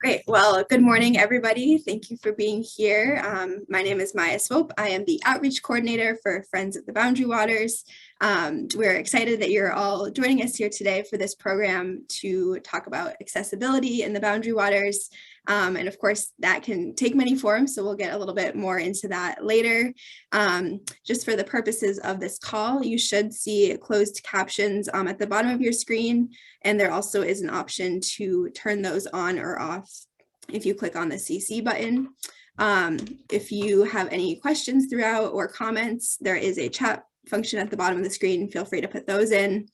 Great. Well, good morning, everybody. Thank you for being here. My name is Maya Swope. I am the outreach coordinator for Friends of the Boundary Waters. We're excited that you're all joining us here today for this program to talk about accessibility in the Boundary Waters. And of course, that can take many forms, so we'll get a little bit more into that later. Just for the purposes of this call, you should see closed captions at the bottom of your screen, and there also is an option to turn those on or off if you click on the CC button. If you have any questions throughout or comments, there is a chat function at the bottom of the screen. Feel free to put those in.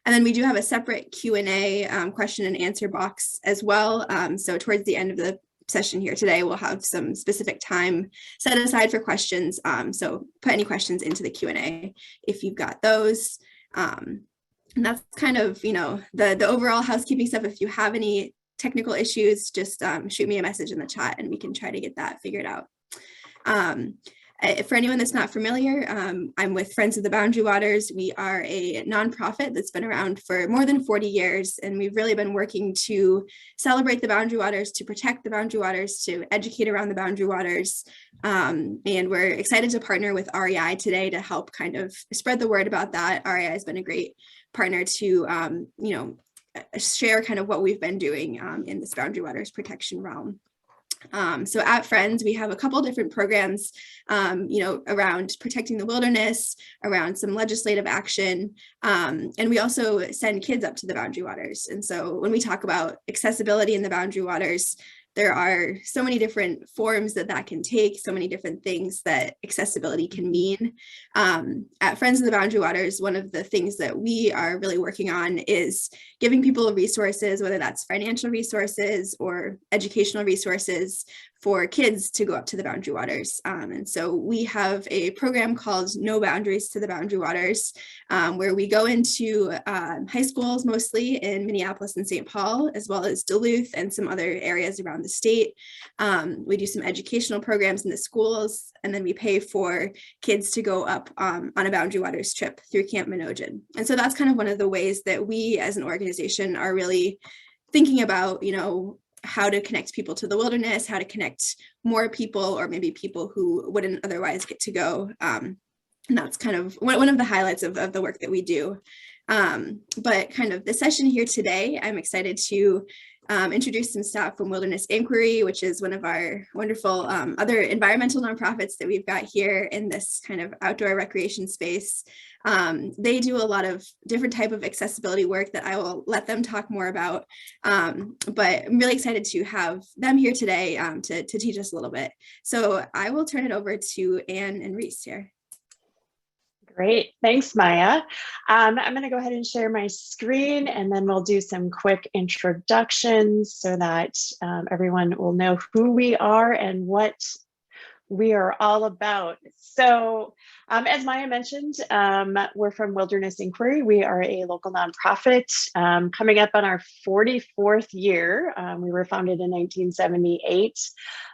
And then we do have a separate Q&A question and answer box as well. So towards the end of the session here today, we'll have some specific time set aside for questions. So put any questions into the Q&A if you've got those. And that's kind of, the overall housekeeping stuff. If you have any technical issues, just shoot me a message in the chat and we can try to get that figured out. For anyone that's not familiar, I'm with Friends of the Boundary Waters. We are a nonprofit that's been around for more than 40 years, and we've really been working to celebrate the Boundary Waters, to protect the Boundary Waters, to educate around the Boundary Waters. And we're excited to partner with REI today to help kind of spread the word about that. REI has been a great partner to, share kind of what we've been doing in this Boundary Waters protection realm. So at Friends, we have a couple different programs, around protecting the wilderness, around some legislative action, and we also send kids up to the Boundary Waters. And so when we talk about accessibility in the Boundary Waters, there are so many different forms that can take, so many different things that accessibility can mean. At Friends of the Boundary Waters, one of the things that we are really working on is giving people resources, whether that's financial resources or educational resources for kids to go up to the Boundary Waters. And so we have a program called No Boundaries to the Boundary Waters, where we go into high schools, mostly in Minneapolis and St. Paul, as well as Duluth and some other areas around the state. We do some educational programs in the schools, and then we pay for kids to go up on a Boundary Waters trip through Camp Minojan. And so that's kind of one of the ways that we as an organization are really thinking about, how to connect people to the wilderness, how to connect more people, or maybe people who wouldn't otherwise get to go. And that's kind of one of the highlights of the work that we do. But kind of the session here today, I'm excited to introduce some staff from Wilderness Inquiry, which is one of our wonderful other environmental nonprofits that we've got here in this kind of outdoor recreation space. They do a lot of different type of accessibility work that I will let them talk more about. But I'm really excited to have them here today to teach us a little bit. So I will turn it over to Anne and Reese here. Great, thanks, Maya. I'm going to go ahead and share my screen, and then we'll do some quick introductions so that everyone will know who we are and what we are all about. So as Maya mentioned, we're from Wilderness Inquiry. We are a local nonprofit coming up on our 44th year. We were founded in 1978.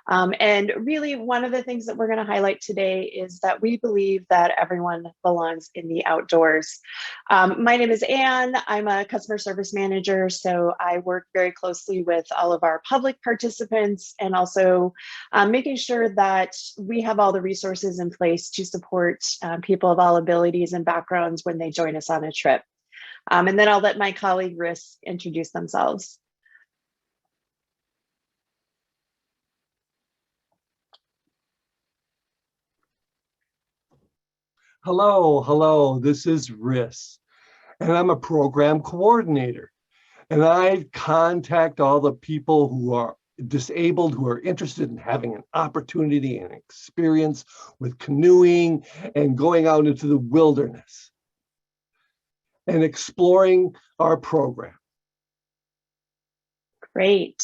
And really one of the things that we're going to highlight today is that we believe that everyone belongs in the outdoors. My name is Anne. I'm a customer service manager, so I work very closely with all of our public participants and also making sure that we have all the resources in place to support people of all abilities and backgrounds when they join us on a trip. And then I'll let my colleague Riss introduce themselves. Hello, this is Riss, and I'm a program coordinator. And I contact all the people who are disabled, who are interested in having an opportunity and experience with canoeing and going out into the wilderness and exploring our program. Great.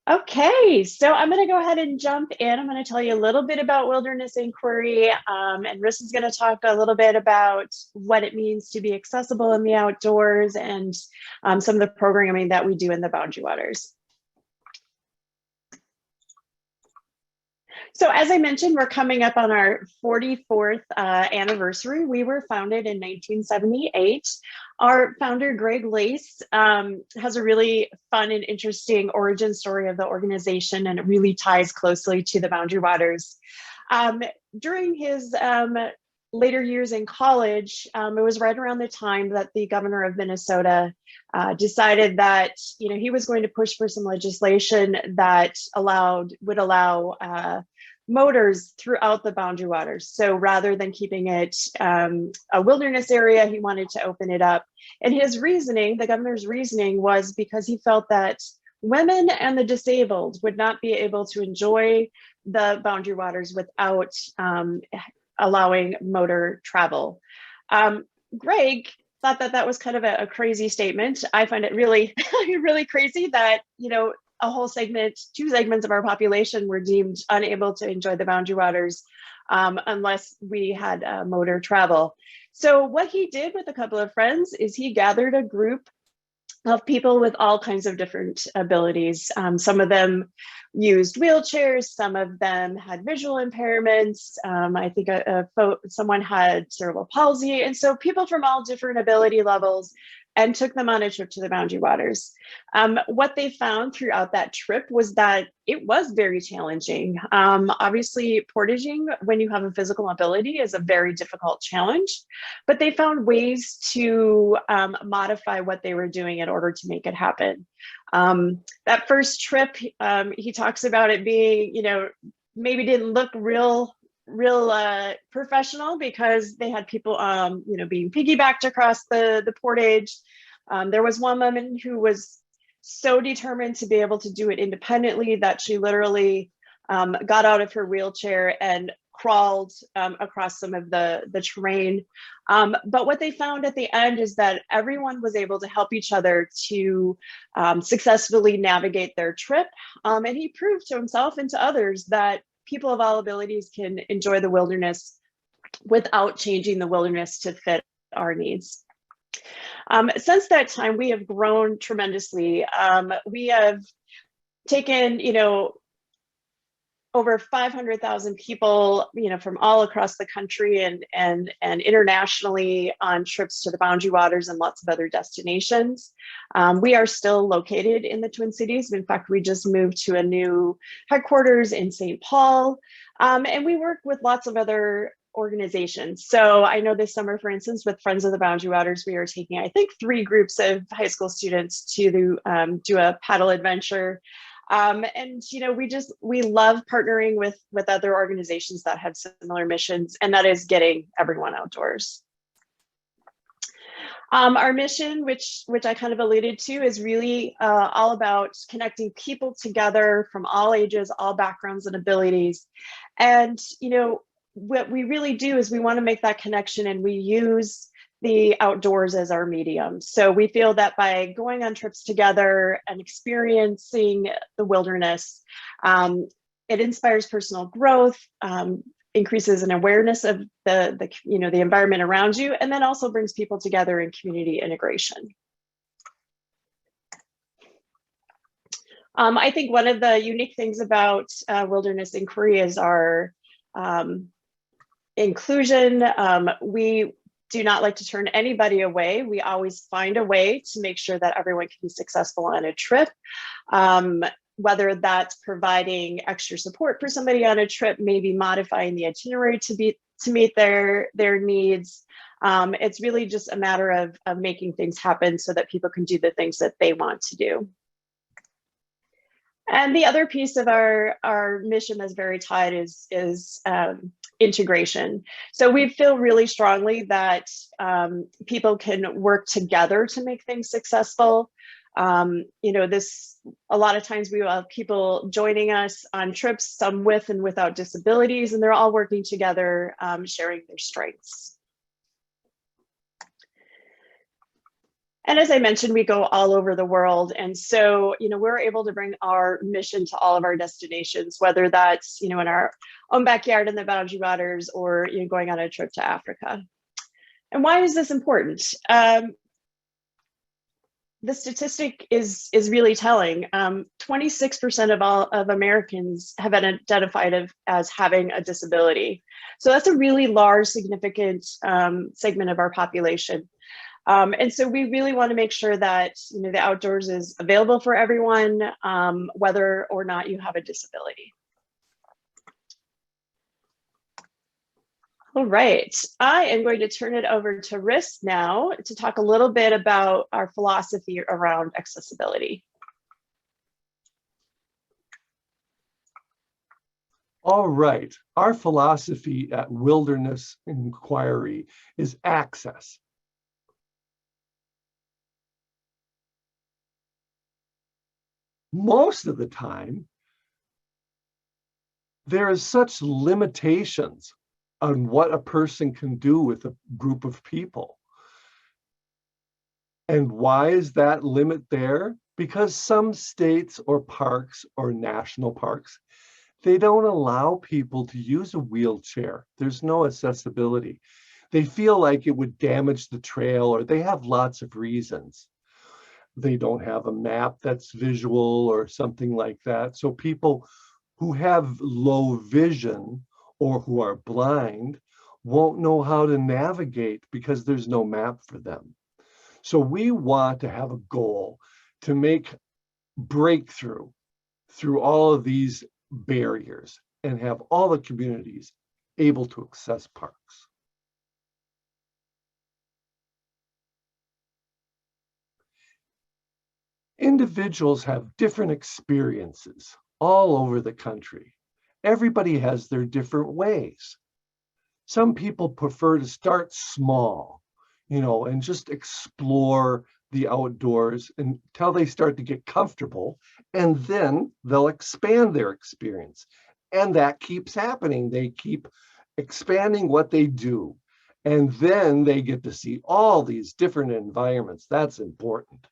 Okay, so I'm going to go ahead and jump in. I'm going to tell you a little bit about Wilderness Inquiry, and Riss is going to talk a little bit about what it means to be accessible in the outdoors and some of the programming that we do in the Boundary Waters. So as I mentioned, we're coming up on our 44th anniversary. We were founded in 1978. Our founder, Greg Lace, has a really fun and interesting origin story of the organization, and it really ties closely to the Boundary Waters. During his later years in college, it was right around the time that the governor of Minnesota decided that he was going to push for some legislation that would allow motors throughout the Boundary Waters. So rather than keeping it a wilderness area, he wanted to open it up. And his reasoning, the governor's reasoning, was because he felt that women and the disabled would not be able to enjoy the Boundary Waters without allowing motor travel. Greg thought that that was kind of a crazy statement. I find it really, really crazy that, a whole segment, 2 segments of our population were deemed unable to enjoy the Boundary Waters unless we had motor travel. So what he did with a couple of friends is he gathered a group of people with all kinds of different abilities. Some of them used wheelchairs, some of them had visual impairments. I think someone had cerebral palsy. And so people from all different ability levels, and took them on a trip to the Boundary Waters. What they found throughout that trip was that it was very challenging. Obviously, portaging when you have a physical ability is a very difficult challenge, but they found ways to modify what they were doing in order to make it happen. That first trip, he talks about it being, maybe didn't look real professional because they had people, being piggybacked across the portage. There was one woman who was so determined to be able to do it independently that she literally got out of her wheelchair and crawled across some of the terrain. But what they found at the end is that everyone was able to help each other to successfully navigate their trip. And he proved to himself and to others that people of all abilities can enjoy the wilderness without changing the wilderness to fit our needs. Since that time, we have grown tremendously. We have taken, over 500,000 people, from all across the country and internationally on trips to the Boundary Waters and lots of other destinations. We are still located in the Twin Cities. In fact, we just moved to a new headquarters in St. Paul, and we work with lots of other organizations. So I know this summer, for instance, with Friends of the Boundary Waters, we are taking, I think, 3 groups of high school students to do a paddle adventure. And we love partnering with other organizations that have similar missions, and that is getting everyone outdoors. Our mission, which I kind of alluded to, is really all about connecting people together from all ages, all backgrounds and abilities. And what we really do is we want to make that connection, and we use the outdoors as our medium. So we feel that by going on trips together and experiencing the wilderness, it inspires personal growth, increases an awareness of the environment around you, and then also brings people together in community integration. I think one of the unique things about wilderness inquiry is our inclusion. We do not like to turn anybody away. We always find a way to make sure that everyone can be successful on a trip. Whether that's providing extra support for somebody on a trip, maybe modifying the itinerary to meet their needs. It's really just a matter of making things happen so that people can do the things that they want to do. And the other piece of our mission that's very tied is integration. So we feel really strongly that people can work together to make things successful. A lot of times we will have people joining us on trips, some with and without disabilities, and they're all working together, sharing their strengths. And as I mentioned, we go all over the world. And so, we're able to bring our mission to all of our destinations, whether that's, in our own backyard in the Boundary Waters or, going on a trip to Africa. And why is this important? the statistic is really telling. 26% of all of Americans have been identified as having a disability. So that's a really large, significant segment of our population. And so we really want to make sure that the outdoors is available for everyone, whether or not you have a disability. All right, I am going to turn it over to Riss now to talk a little bit about our philosophy around accessibility. All right, our philosophy at Wilderness Inquiry is access. Most of the time, there is such limitations on what a person can do with a group of people. And why is that limit there? Because some states or parks or national parks, they don't allow people to use a wheelchair. There's no accessibility. They feel like it would damage the trail, or they have lots of reasons. They don't have a map that's visual or something like that. So people who have low vision or who are blind won't know how to navigate because there's no map for them. So we want to have a goal to make breakthrough through all of these barriers and have all the communities able to access parks. Individuals have different experiences all over the country. Everybody has their different ways. Some people prefer to start small, and just explore the outdoors until they start to get comfortable, and then they'll expand their experience. And that keeps happening. They keep expanding what they do. And then they get to see all these different environments. That's important.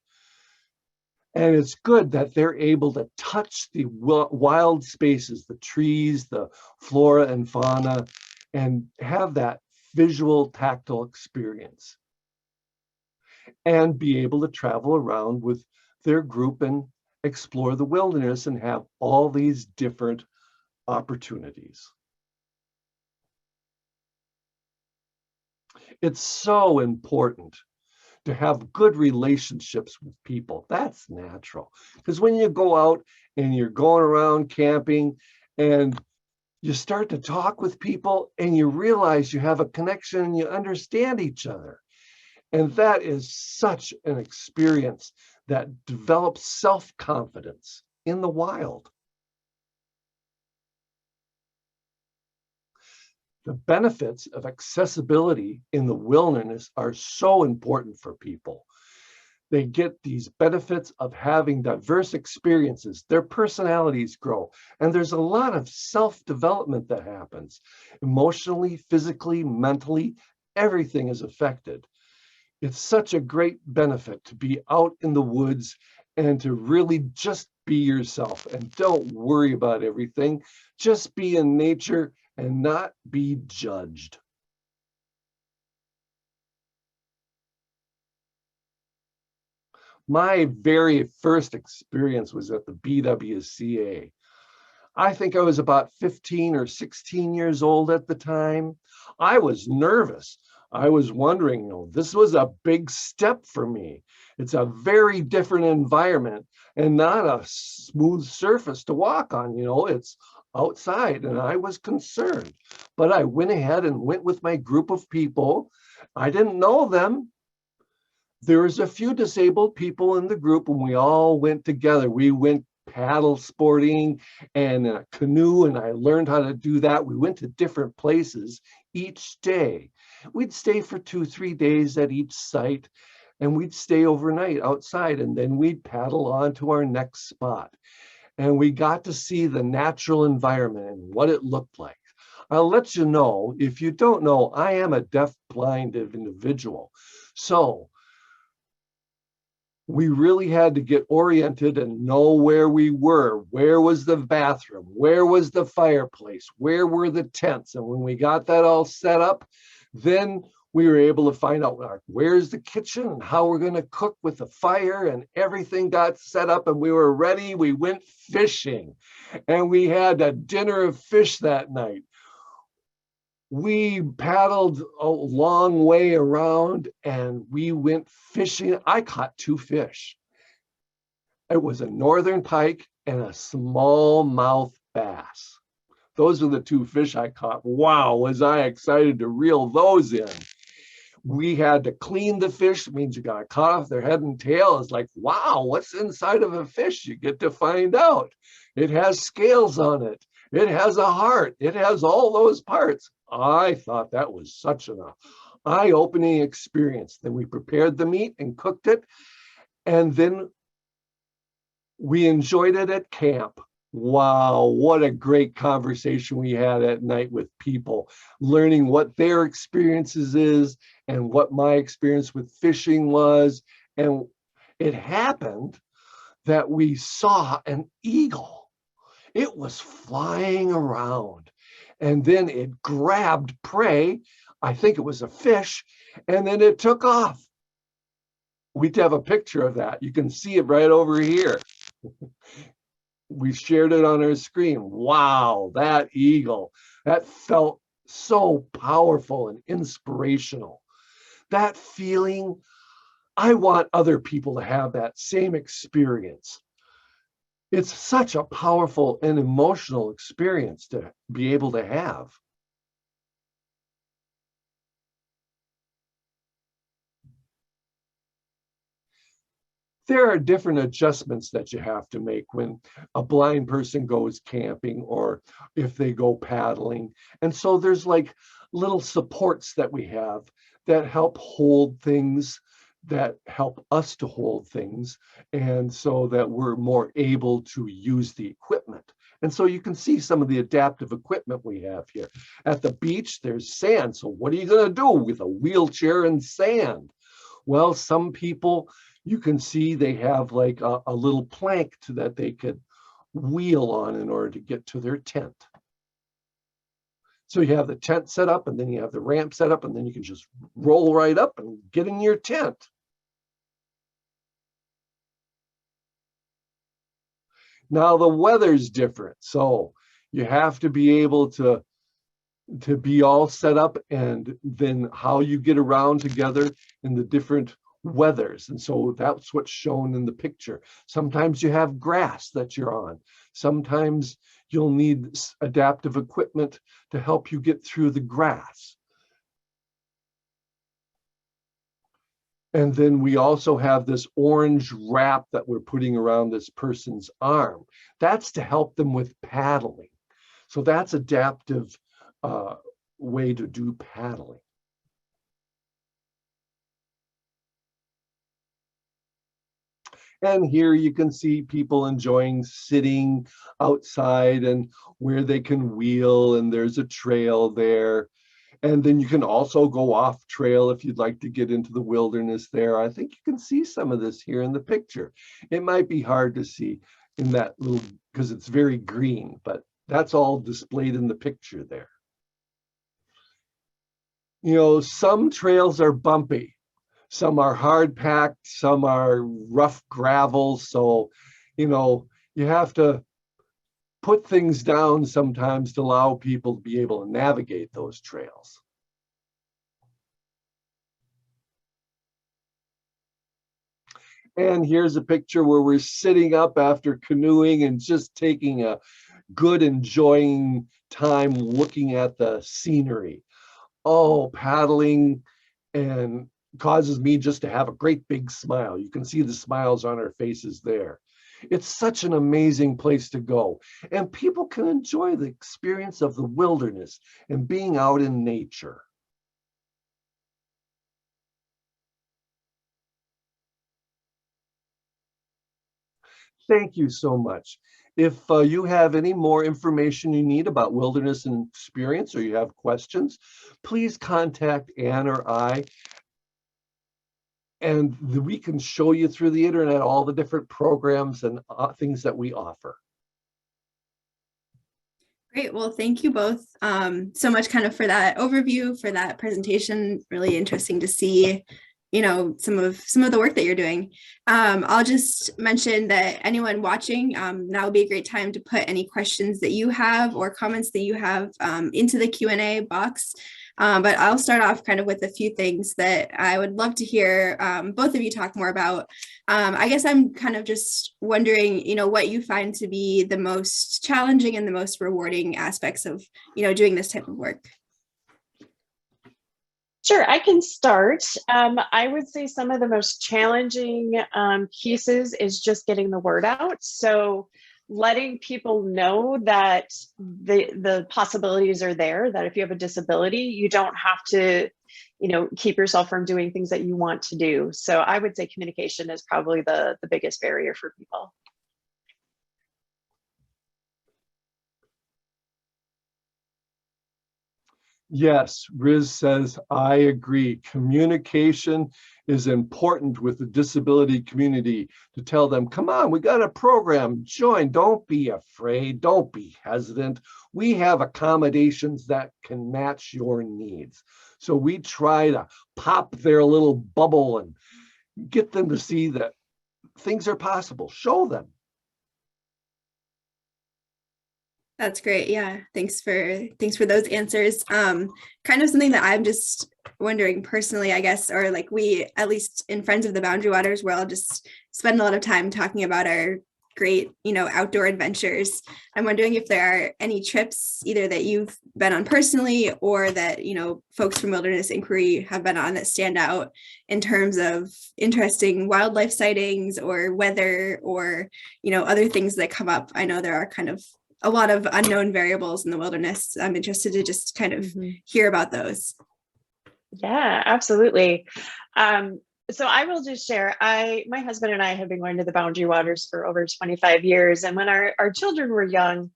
And it's good that they're able to touch the wild spaces, the trees, the flora and fauna, and have that visual, tactile experience. And be able to travel around with their group and explore the wilderness and have all these different opportunities. It's so important to have good relationships with people. That's natural. Because when you go out and you're going around camping and you start to talk with people and you realize you have a connection and you understand each other. And that is such an experience that develops self-confidence in the wild. The benefits of accessibility in the wilderness are so important for people. They get these benefits of having diverse experiences. Their personalities grow. And there's a lot of self-development that happens. Emotionally, physically, mentally, everything is affected. It's such a great benefit to be out in the woods and to really just be yourself and don't worry about everything. Just be in nature and not be judged. My very first experience was at the BWCA. I think I was about 15 or 16 years old at the time. I was nervous. I was wondering, this was a big step for me. It's a very different environment and not a smooth surface to walk on. It's outside, and I was concerned. But I went ahead and went with my group of people. I didn't know them. There was a few disabled people in the group, and we all went together. We went paddle sporting and in a canoe, and I learned how to do that. We went to different places each day. We'd stay for 2-3 days at each site, and we'd stay overnight outside, and then we'd paddle on to our next spot. And we got to see the natural environment and what it looked like. I'll let you know, if you don't know, I am a deaf-blind individual. So we really had to get oriented and know where we were. Where was the bathroom? Where was the fireplace? Where were the tents? And when we got that all set up, then we were able to find out like, where's the kitchen and how we're going to cook with the fire, and everything got set up and we were ready. We went fishing and we had a dinner of fish that night. We paddled a long way around and we went fishing. I caught 2 fish. It was a northern pike and a smallmouth bass. Those are the 2 fish I caught. Wow, was I excited to reel those in. We had to clean the fish. It means you got to cut off their head and tail. It's like, wow, what's inside of a fish? You get to find out. It has scales on it. It has a heart. It has all those parts. I thought that was such an eye-opening experience. Then we prepared the meat and cooked it. And then we enjoyed it at camp. Wow, what a great conversation we had at night with people, learning what their experiences is and what my experience with fishing was. And it happened that we saw an eagle. It was flying around and then it grabbed prey. I think it was a fish, and then it took off. We have a picture of that. You can see it right over here. We shared it on our screen. Wow, that eagle, that felt so powerful and inspirational. That feeling, I want other people to have that same experience. It's such a powerful and emotional experience to be able to have. There are different adjustments that you have to make when a blind person goes camping or if they go paddling. And so there's like little supports that we have that help hold things, that help us to hold things, and so that we're more able to use the equipment. And so you can see some of the adaptive equipment we have here. At the beach, there's sand. So what are you going to do with a wheelchair and sand? Well, some people, you can see they have like a little plank that they could wheel on in order to get to their tent. So you have the tent set up, and then you have the ramp set up, and then you can just roll right up and get in your tent. Now the weather's different, so you have to be able to be all set up, and then how you get around together in the different weathers. And so that's what's shown in the picture. Sometimes you have grass that you're on. Sometimes you'll need adaptive equipment to help you get through the grass. And then we also have this orange wrap that we're putting around this person's arm. That's to help them with paddling. So that's adaptive way to do paddling. And here you can see people enjoying sitting outside and where they can wheel, and there's a trail there. And then you can also go off trail if you'd like to get into the wilderness there. I think you can see some of this here in the picture. It might be hard to see in that little, because it's very green, but that's all displayed in the picture there. You know, some trails are bumpy. Some are hard packed, some are rough gravel. So, you know, you have to put things down sometimes to allow people to be able to navigate those trails. And here's a picture where we're sitting up after canoeing and just taking a good, enjoying time looking at the scenery. Oh, paddling and causes me just to have a great big smile. You can see the smiles on our faces there. It's such an amazing place to go, and people can enjoy the experience of the wilderness and being out in nature. Thank you so much. If you have any more information you need about wilderness and experience, or you have questions, please contact Ann or I, and we can show you through the internet all the different programs and things that we offer. Great. Well, thank you both so much kind of for that overview, for that presentation. Really interesting to see, some of the work that you're doing. I'll just mention that anyone watching, now would be a great time to put any questions that you have or comments that you have into the Q&A box. But I'll start off kind of with a few things that I would love to hear both of you talk more about. I guess I'm kind of just wondering, what you find to be the most challenging and the most rewarding aspects of, doing this type of work. Sure, I can start. I would say some of the most challenging pieces is just getting the word out. So letting people know that the possibilities are there, that if you have a disability, you don't have to, keep yourself from doing things that you want to do. So I would say communication is probably the biggest barrier for people. Yes, Riz says, I agree. Communication is important with the disability community to tell them, come on, we got a program, join, don't be afraid, don't be hesitant. We have accommodations that can match your needs. So we try to pop their little bubble and get them to see that things are possible, show them. That's great. Yeah. Thanks for those answers. Kind of something that I'm just wondering personally, I guess, or like we, at least in Friends of the Boundary Waters, where I'll just spend a lot of time talking about our great, outdoor adventures. I'm wondering if there are any trips either that you've been on personally or that, folks from Wilderness Inquiry have been on that stand out in terms of interesting wildlife sightings or weather or, other things that come up. I know there are kind of a lot of unknown variables in the wilderness. I'm interested to just kind of hear about those. Yeah, absolutely. So I will just share, my husband and I have been going to the Boundary Waters for over 25 years. And when our children were young,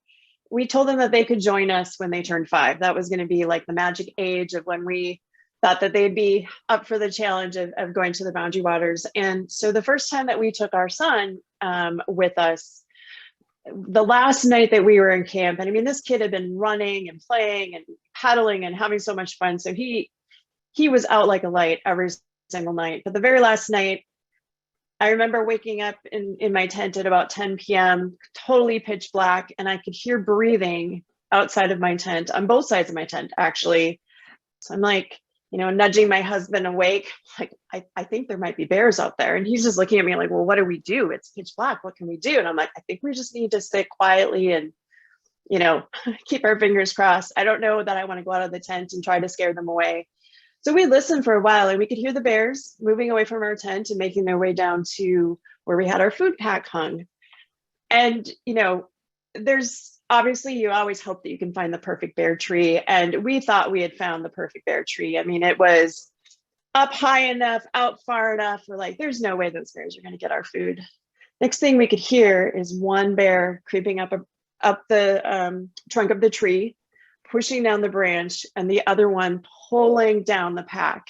we told them that they could join us when they turned 5. That was going to be like the magic age of when we thought that they'd be up for the challenge of going to the Boundary Waters. And so the first time that we took our son with us, the last night that we were in camp, and I mean, this kid had been running and playing and paddling and having so much fun. So he was out like a light every single night. But the very last night, I remember waking up in my tent at about 10 p.m., totally pitch black, and I could hear breathing outside of my tent, on both sides of my tent, actually. So I'm like, nudging my husband awake, like, I think there might be bears out there. And he's just looking at me like, well, what do we do? It's pitch black. What can we do? And I'm like, I think we just need to sit quietly and, keep our fingers crossed. I don't know that I want to go out of the tent and try to scare them away. So we listened for a while and we could hear the bears moving away from our tent and making their way down to where we had our food pack hung. And, there's obviously, you always hope that you can find the perfect bear tree. And we thought we had found the perfect bear tree. I mean, it was up high enough, out far enough. We're like, there's no way those bears are going to get our food. Next thing we could hear is one bear creeping up the trunk of the tree, pushing down the branch, and the other one pulling down the pack.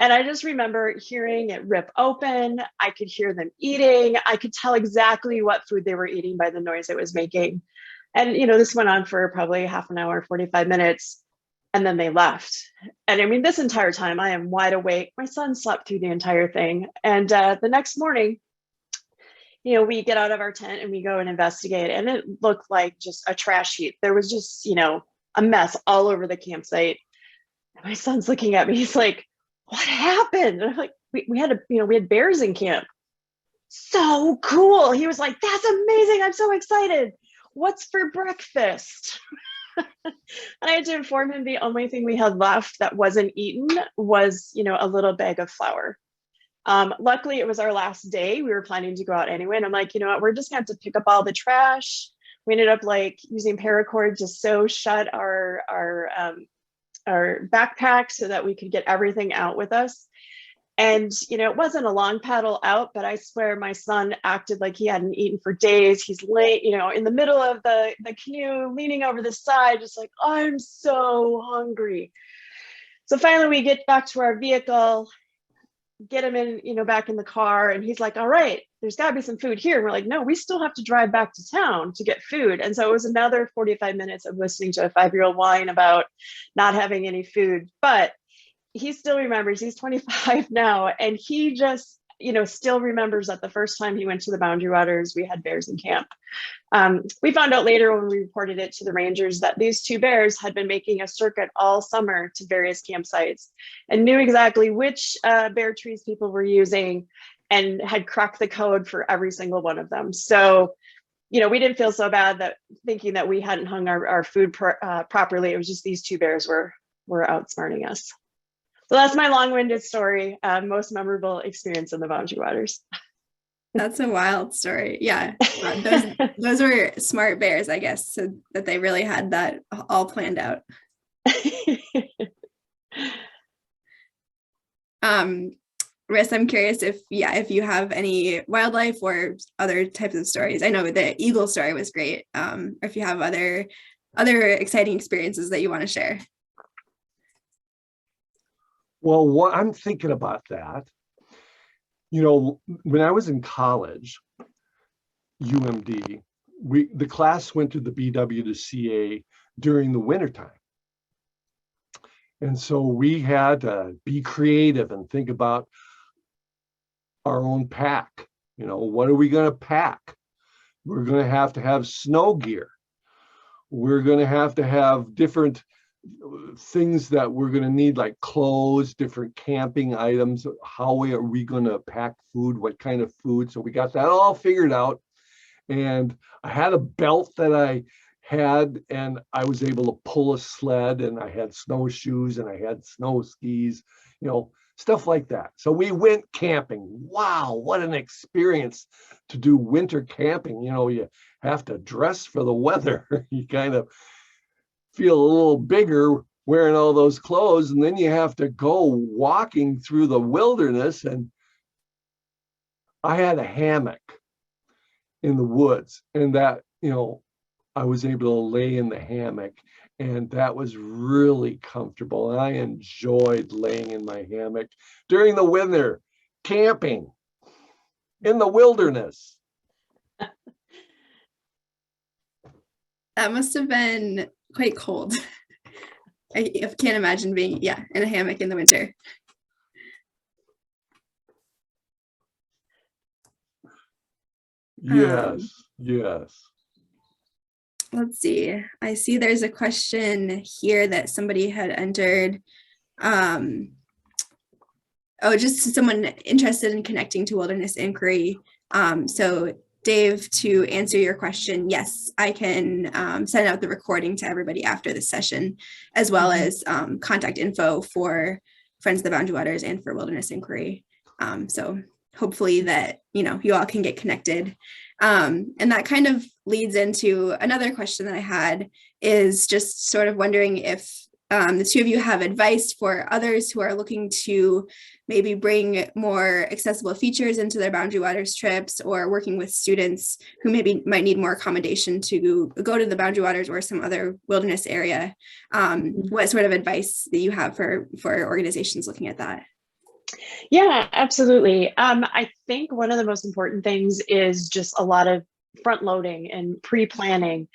And I just remember hearing it rip open. I could hear them eating. I could tell exactly what food they were eating by the noise it was making. And, this went on for probably half an hour, 45 minutes, and then they left. And I mean, this entire time I am wide awake. My son slept through the entire thing. And the next morning, we get out of our tent and we go and investigate. And it looked like just a trash heap. There was just, a mess all over the campsite. And my son's looking at me. He's like, what happened? And I'm like, we had bears in camp. So cool. He was like, that's amazing. I'm so excited. What's for breakfast? And I had to inform him the only thing we had left that wasn't eaten was, a little bag of flour. Luckily, it was our last day. We were planning to go out anyway. And I'm like, you know what? We're just going to have to pick up all the trash. We ended up using paracord to sew shut our backpack so that we could get everything out with us. And, it wasn't a long paddle out, but I swear my son acted like he hadn't eaten for days. He's late, in the middle of the canoe, leaning over the side, just like, I'm so hungry. So finally we get back to our vehicle, get him in, back in the car. And he's like, all right, there's got to be some food here. And we're like, no, we still have to drive back to town to get food. And so it was another 45 minutes of listening to a 5-year-old whine about not having any food. But he still remembers, he's 25 now, and he just, still remembers that the first time he went to the Boundary Waters, we had bears in camp. We found out later when we reported it to the rangers that these 2 bears had been making a circuit all summer to various campsites and knew exactly which bear trees people were using and had cracked the code for every single one of them. So, we didn't feel so bad that thinking that we hadn't hung our food properly. It was just these 2 bears were outsmarting us. So that's my long-winded story. Most memorable experience in the Boundary Waters. That's a wild story. Yeah, those were smart bears, I guess, so that they really had that all planned out. Riss, I'm curious if you have any wildlife or other types of stories. I know the eagle story was great. Or if you have other exciting experiences that you want to share. Well, I'm thinking about that. When I was in college, UMD, the class went to the BW to CA during the wintertime. And so we had to be creative and think about our own pack. What are we going to pack? We're going to have snow gear. We're going to have different things that we're going to need, like clothes, different camping items. How are we going to pack food? What kind of food? So we got that all figured out. And I had a belt that I had, and I was able to pull a sled, and I had snowshoes, and I had snow skis, stuff like that. So we went camping. Wow, what an experience to do winter camping. You have to dress for the weather. You kind of feel a little bigger wearing all those clothes, and then you have to go walking through the wilderness. And I had a hammock in the woods, and that, I was able to lay in the hammock, and that was really comfortable. And I enjoyed laying in my hammock during the winter, camping in the wilderness. That must have been quite cold. I can't imagine being, in a hammock in the winter. Yes. Let's see. I see there's a question here that somebody had entered. Just someone interested in connecting to wilderness inquiry. So Dave, to answer your question, yes, I can send out the recording to everybody after this session, as well as contact info for Friends of the Boundary Waters and for Wilderness Inquiry. So hopefully that, you all can get connected. And that kind of leads into another question that I had, is just sort of wondering if the 2 of you have advice for others who are looking to maybe bring more accessible features into their Boundary Waters trips, or working with students who maybe might need more accommodation to go to the Boundary Waters or some other wilderness area. What sort of advice that you have for organizations looking at that? Yeah, absolutely. I think one of the most important things is just a lot of front loading and pre-planning.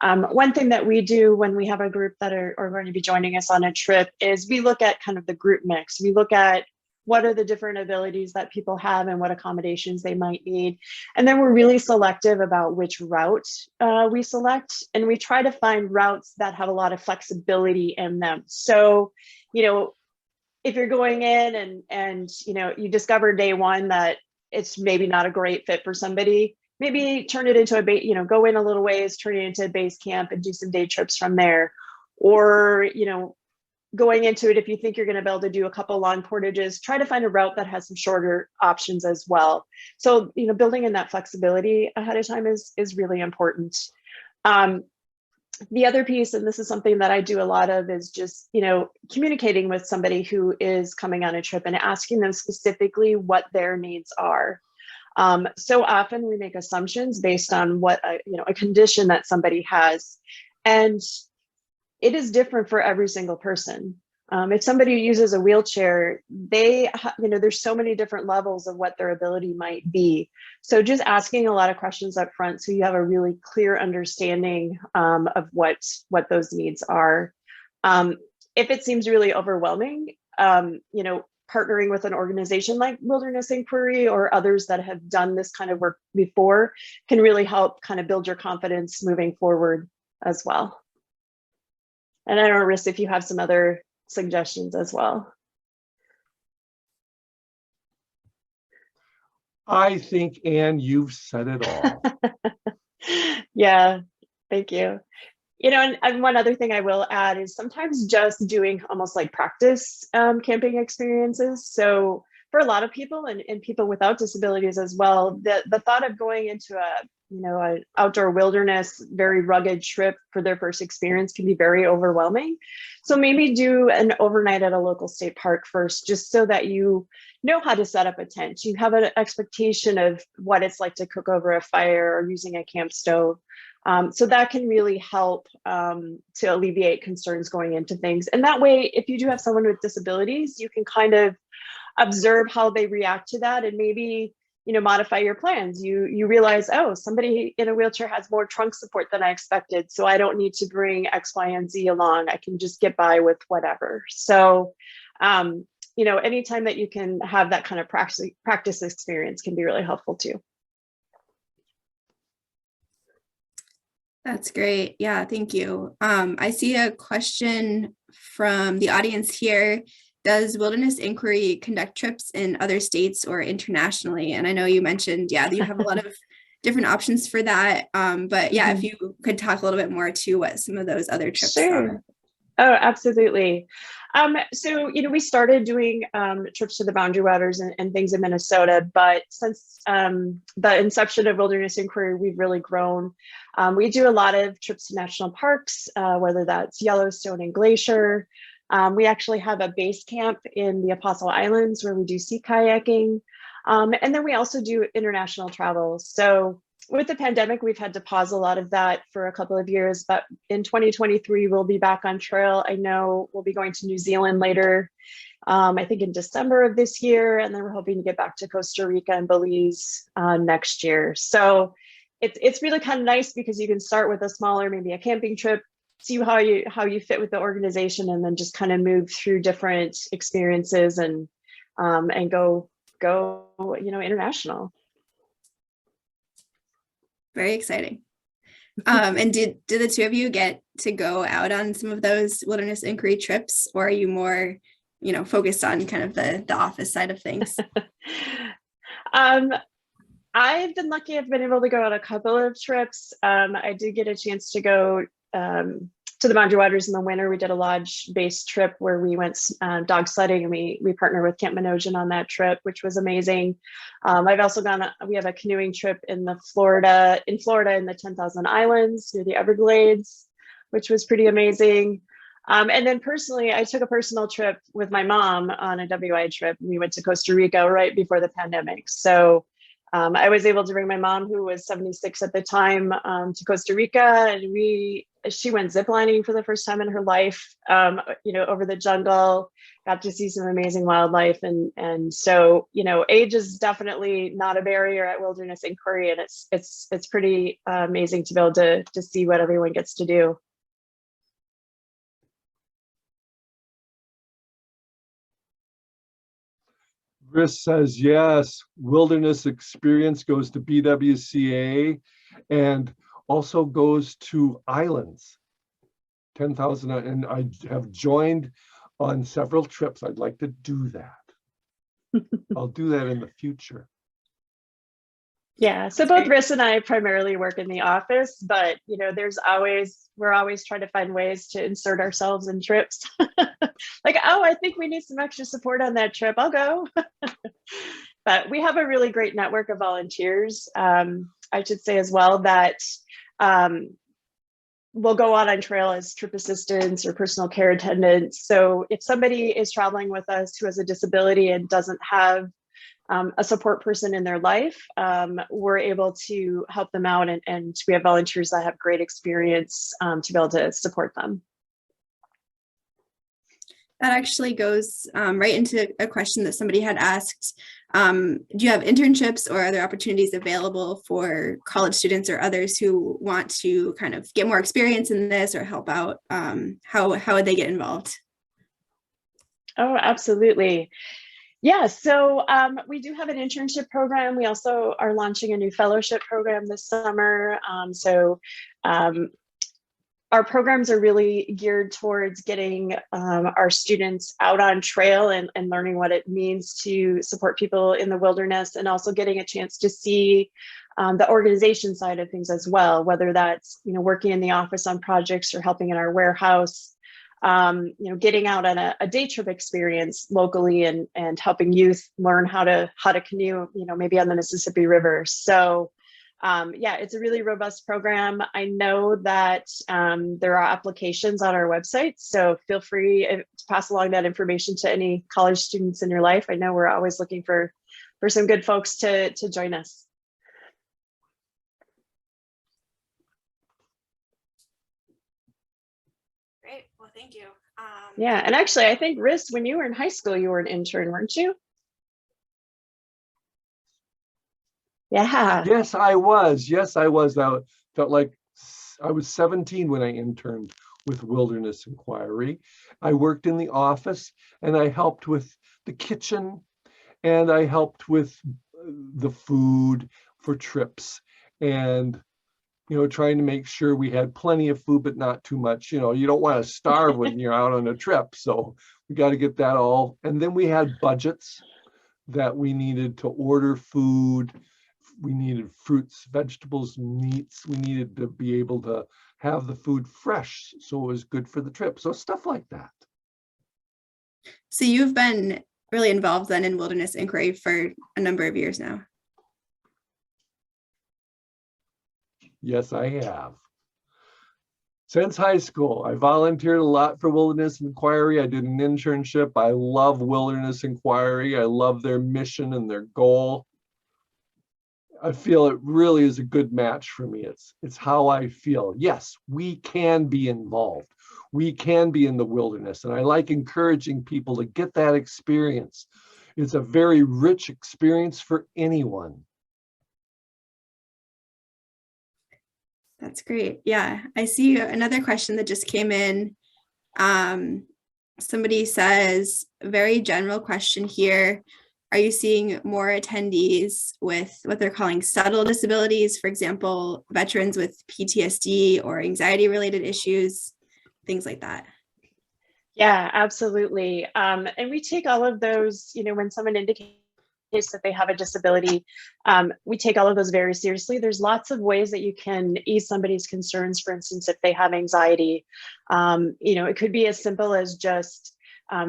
One thing that we do when we have a group that are going to be joining us on a trip is we look at kind of the group mix. We look at what are the different abilities that people have and what accommodations they might need. And then we're really selective about which route we select. And we try to find routes that have a lot of flexibility in them. So, if you're going in and you discover day one that it's maybe not a great fit for somebody, maybe turn it into go in a little ways, turn it into a base camp and do some day trips from there. Or, going into it, if you think you're going to be able to do a couple long portages, try to find a route that has some shorter options as well. So, building in that flexibility ahead of time is really important. The other piece, and this is something that I do a lot of, is just, communicating with somebody who is coming on a trip and asking them specifically what their needs are. So often we make assumptions based on what a condition that somebody has, and it is different for every single person. If somebody uses a wheelchair, there's so many different levels of what their ability might be. So just asking a lot of questions up front so you have a really clear understanding of what those needs are. If it seems really overwhelming, partnering with an organization like Wilderness Inquiry or others that have done this kind of work before can really help kind of build your confidence moving forward as well. And I don't know, Riss, if you have some other suggestions as well. I think, Anne, you've said it all. Yeah, thank you. And one other thing I will add is sometimes just doing almost like practice camping experiences. So for a lot of people and people without disabilities as well, the thought of going into an outdoor wilderness, very rugged trip for their first experience can be very overwhelming. So maybe do an overnight at a local state park first, just so that you know how to set up a tent. You have an expectation of what it's like to cook over a fire or using a camp stove. So that can really help to alleviate concerns going into things. And that way, if you do have someone with disabilities, you can kind of observe how they react to that and maybe, modify your plans. You realize, oh, somebody in a wheelchair has more trunk support than I expected, so I don't need to bring X, Y, and Z along. I can just get by with whatever. So, anytime that you can have that kind of practice experience can be really helpful too. That's great. Yeah, thank you. I see a question from the audience here. Does Wilderness Inquiry conduct trips in other states or internationally? And I know you mentioned, that you have a lot of different options for that. But yeah, if you could talk a little bit more to what some of those other trips are. Oh, absolutely. So, we started doing trips to the Boundary Waters and things in Minnesota, but since the inception of Wilderness Inquiry, we've really grown. We do a lot of trips to national parks, whether that's Yellowstone and Glacier. We actually have a base camp in the Apostle Islands where we do sea kayaking. And then we also do international travel. So with the pandemic, we've had to pause a lot of that for a couple of years, but in 2023, we'll be back on trail. I know we'll be going to New Zealand later, I think in December of this year, and then we're hoping to get back to Costa Rica and Belize next year. So it's really kind of nice because you can start with a smaller, maybe a camping trip, see how you fit with the organization, and then just kind of move through different experiences and go international. Very exciting. And did the two of you get to go out on some of those Wilderness Inquiry trips, or are you more, focused on kind of the office side of things? I've been lucky. I've been able to go on a couple of trips. I did get a chance to go to the Boundary Waters in the winter. We did a lodge-based trip where we went dog sledding, and we partnered with Camp Minojan on that trip, which was amazing. I've also we have a canoeing trip in Florida in the 10,000 Islands near the Everglades, which was pretty amazing. And then personally, I took a personal trip with my mom on a WI trip. We went to Costa Rica right before the pandemic. So I was able to bring my mom, who was 76 at the time, to Costa Rica, and she went ziplining for the first time in her life, over the jungle, got to see some amazing wildlife. And so, age is definitely not a barrier at Wilderness Inquiry, and it's pretty amazing to be able to see what everyone gets to do. Chris says, yes, Wilderness Experience goes to BWCA and also goes to islands, 10,000. And I have joined on several trips. I'd like to do that. I'll do that in the future. Yeah, so both Riss and I primarily work in the office, but we're always trying to find ways to insert ourselves in trips. Like, oh, I think we need some extra support on that trip. I'll go. But we have a really great network of volunteers. I should say as well that we'll go on trail as trip assistants or personal care attendants. So if somebody is traveling with us who has a disability and doesn't have a support person in their life, we're able to help them out, and we have volunteers that have great experience to be able to support them. That actually goes right into a question that somebody had asked. Do you have internships or other opportunities available for college students or others who want to kind of get more experience in this or help out? How would they get involved? Oh, absolutely. Yeah, so we do have an internship program. We also are launching a new fellowship program this summer. Our programs are really geared towards getting our students out on trail and learning what it means to support people in the wilderness, and also getting a chance to see the organization side of things as well, whether that's working in the office on projects or helping in our warehouse, getting out on a day trip experience locally and helping youth learn how to canoe, maybe on the Mississippi River. So yeah, it's a really robust program. I know that there are applications on our website, so feel free to pass along that information to any college students in your life. I know we're always looking for some good folks to join us. Great. Well, thank you. Yeah, and actually, I think, Riss, when you were in high school, you were an intern, weren't you? Yeah. Yes, I was. Yes, I was. I felt like I was 17 when I interned with Wilderness Inquiry. I worked in the office and I helped with the kitchen and I helped with the food for trips and trying to make sure we had plenty of food, but not too much. You don't want to starve when you're out on a trip. So we got to get that all. And then we had budgets that we needed to order food. We needed fruits, vegetables, meats. We needed to be able to have the food fresh so it was good for the trip. So stuff like that. So you've been really involved then in Wilderness Inquiry for a number of years now. Yes, I have. Since high school, I volunteered a lot for Wilderness Inquiry. I did an internship. I love Wilderness Inquiry. I love their mission and their goal. I feel it really is a good match for me. It's how I feel. Yes, we can be involved. We can be in the wilderness. And I like encouraging people to get that experience. It's a very rich experience for anyone. That's great. Yeah, I see another question that just came in. Somebody says, very general question here. Are you seeing more attendees with what they're calling subtle disabilities, for example, veterans with PTSD or anxiety-related issues, things like that? Yeah, absolutely. And we take all of those, when someone indicates that they have a disability, we take all of those very seriously. There's lots of ways that you can ease somebody's concerns. For instance, if they have anxiety, it could be as simple as just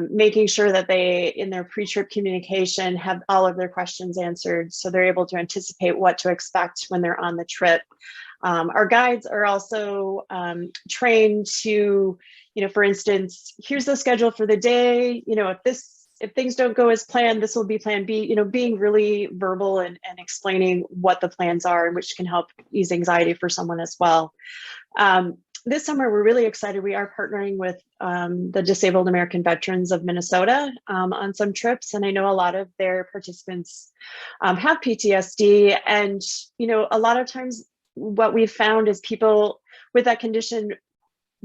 making sure that they, in their pre-trip communication, have all of their questions answered so they're able to anticipate what to expect when they're on the trip. Our guides are also trained to, for instance, here's the schedule for the day. If things don't go as planned, this will be plan B, being really verbal and explaining what the plans are, which can help ease anxiety for someone as well. This summer, we're really excited. We are partnering with the Disabled American Veterans of Minnesota on some trips. And I know a lot of their participants have PTSD. And, a lot of times what we've found is people with that condition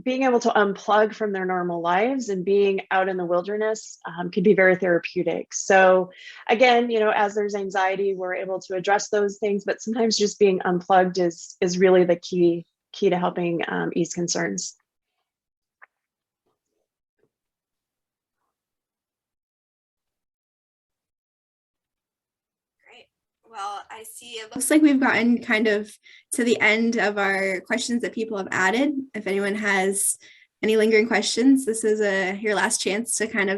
being able to unplug from their normal lives and being out in the wilderness can be very therapeutic. So again, as there's anxiety, we're able to address those things, but sometimes just being unplugged is really the key to helping ease concerns. Great. Well, I see it looks like we've gotten kind of to the end of our questions that people have added. If anyone has any lingering questions, this is your last chance to kind of